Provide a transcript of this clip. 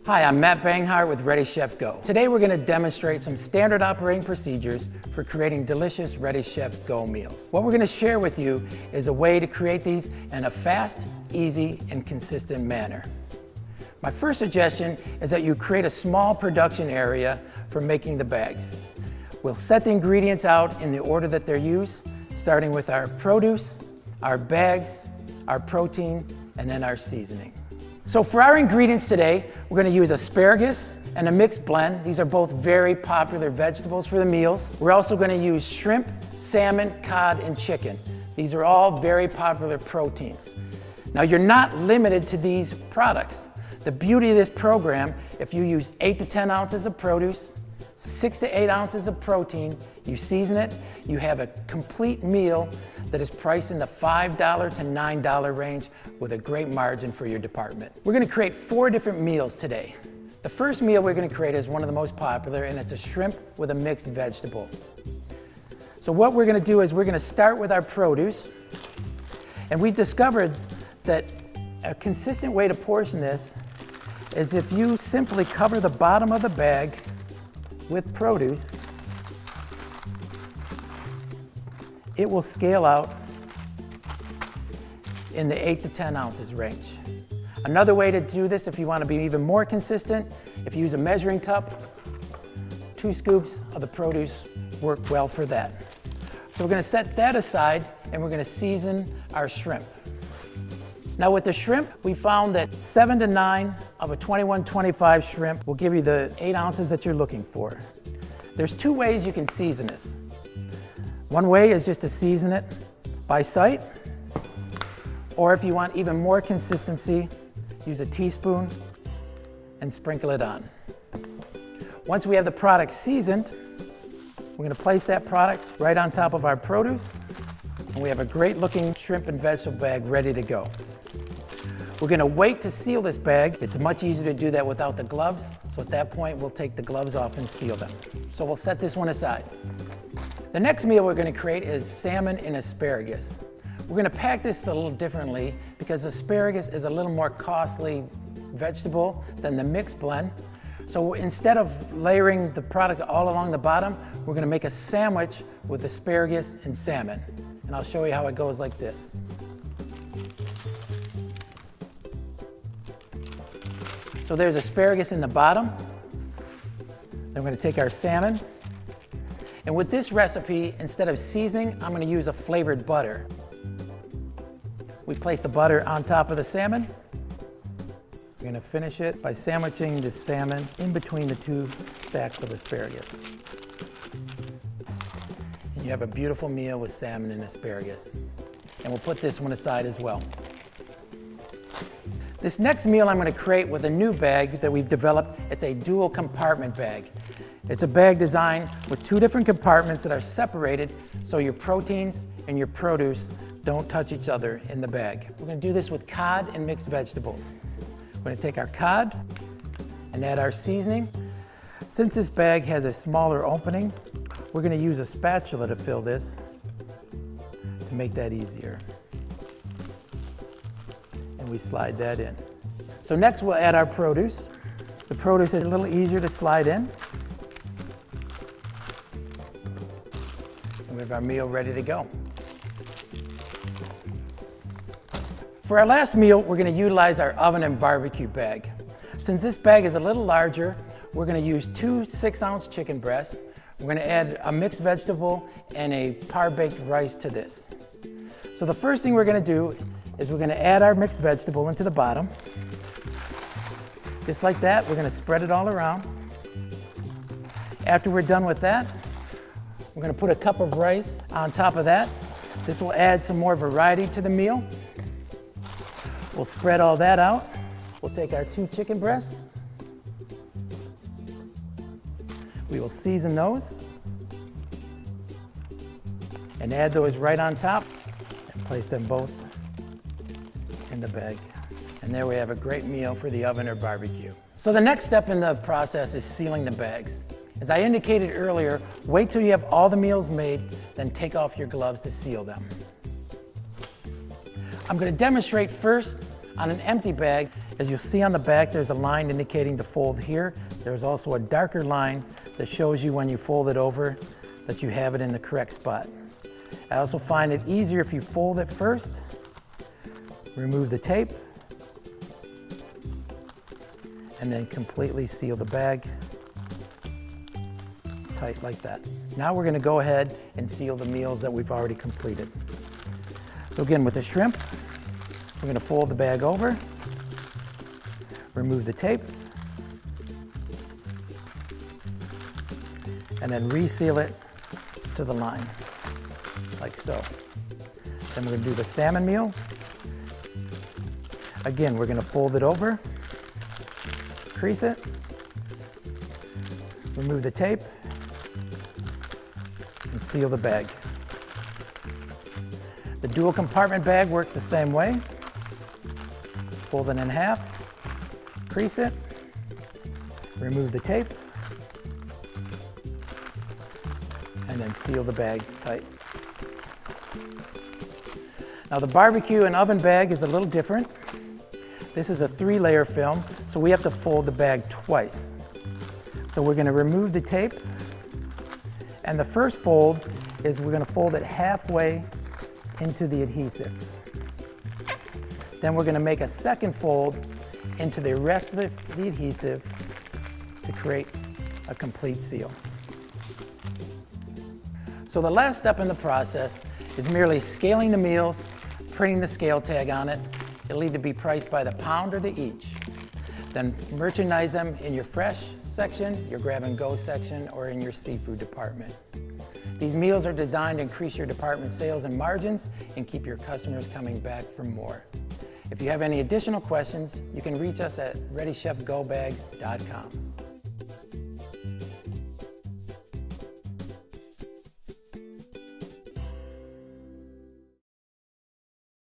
Hi, I'm Matt Banghart with Ready Chef Go. Today we're going to demonstrate some standard operating procedures for creating delicious Ready Chef Go meals. What we're going to share with you is a way to create these in a fast, easy, and consistent manner. My first suggestion is that you create a small production area for making the bags. We'll set the ingredients out in the order that they're used, starting with our produce, our bags, our protein, and then our seasoning. So for our ingredients today, we're going to use asparagus and a mixed blend. These are both very popular vegetables for the meals. We're also going to use shrimp, salmon, cod, and chicken. These are all very popular proteins. Now you're not limited to these products. The beauty of this program, if you use 8 to 10 ounces of produce, 6 to 8 ounces of protein, you season it, you have a complete meal that is priced in the $5 to $9 range with a great margin for your department. We're going to create 4 different meals today. The first meal we're going to create is one of the most popular, and it's a shrimp with a mixed vegetable. So what we're going to do is we're going to start with our produce, and we discovered that a consistent way to portion this is if you simply cover the bottom of the bag with produce, it will scale out in the 8 to 10 ounces range. Another way to do this, if you want to be even more consistent, if you use a measuring cup, 2 scoops of the produce work well for that. So we're going to set that aside and we're going to season our shrimp. Now with the shrimp, we found that 7 to 9 of a 21-25 shrimp will give you the 8 ounces that you're looking for. There's 2 ways you can season this. One way is just to season it by sight, or if you want even more consistency, use a teaspoon and sprinkle it on. Once we have the product seasoned, we're going to place that product right on top of our produce, and we have a great looking shrimp and vegetable bag ready to go. We're going to wait to seal this bag. It's much easier to do that without the gloves, so at that point we'll take the gloves off and seal them. So we'll set this one aside. The next meal we're going to create is salmon and asparagus. We're going to pack this a little differently because asparagus is a little more costly vegetable than the mixed blend. So instead of layering the product all along the bottom, we're going to make a sandwich with asparagus and salmon. And I'll show you how it goes like this. So there's asparagus in the bottom. Then we're going to take our salmon. And with this recipe, instead of seasoning, I'm going to use a flavored butter. We place the butter on top of the salmon. We're going to finish it by sandwiching the salmon in between the 2 stacks of asparagus. And you have a beautiful meal with salmon and asparagus. And we'll put this one aside as well. This next meal I'm going to create with a new bag that we've developed. It's a dual compartment bag. It's a bag designed with 2 different compartments that are separated so your proteins and your produce don't touch each other in the bag. We're going to do this with cod and mixed vegetables. We're going to take our cod and add our seasoning. Since this bag has a smaller opening, we're going to use a spatula to fill this to make that easier. And we slide that in. So next we'll add our produce. The produce is a little easier to slide in. And we have our meal ready to go. For our last meal, we're going to utilize our oven and barbecue bag. Since this bag is a little larger, we're going to use 2 6-ounce chicken breasts. We're going to add a mixed vegetable and a par-baked rice to this. So the first thing we're going to do is we're going to add our mixed vegetable into the bottom. Just like that, we're going to spread it all around. After we're done with that, we're going to put a cup of rice on top of that. This will add some more variety to the meal. We'll spread all that out. We'll take our 2 chicken breasts. We will season those and add those right on top and place them both in the bag. And there we have a great meal for the oven or barbecue. So the next step in the process is sealing the bags. As I indicated earlier, wait till you have all the meals made, then take off your gloves to seal them. I'm going to demonstrate first On an empty bag, as you'll see on the back, there's a line indicating to fold here. There's also a darker line that shows you when you fold it over that you have it in the correct spot. I also find it easier if you fold it first, remove the tape, and then completely seal the bag tight like that. Now we're going to go ahead and seal the meals that we've already completed. So again, with the shrimp, we're going to fold the bag over, remove the tape, and then reseal it to the line, like so. Then we're going to do the salmon meal. Again, we're going to fold it over, crease it, remove the tape, and seal the bag. The dual compartment bag works the same way. Fold it in half, crease it, remove the tape, and then seal the bag tight. Now the barbecue and oven bag is a little different. This is a 3-layer film, so we have to fold the bag twice. So we're going to remove the tape, and the first fold is we're going to fold it halfway into the adhesive. Then we're going to make a second fold into the rest of the adhesive to create a complete seal. So the last step in the process is merely scaling the meals, printing the scale tag on it. It'll either be priced by the pound or the each. Then merchandise them in your fresh section, your grab-and-go section, or in your seafood department. These meals are designed to increase your department sales and margins and keep your customers coming back for more. If you have any additional questions, you can reach us at ReadyChefGoBags.com.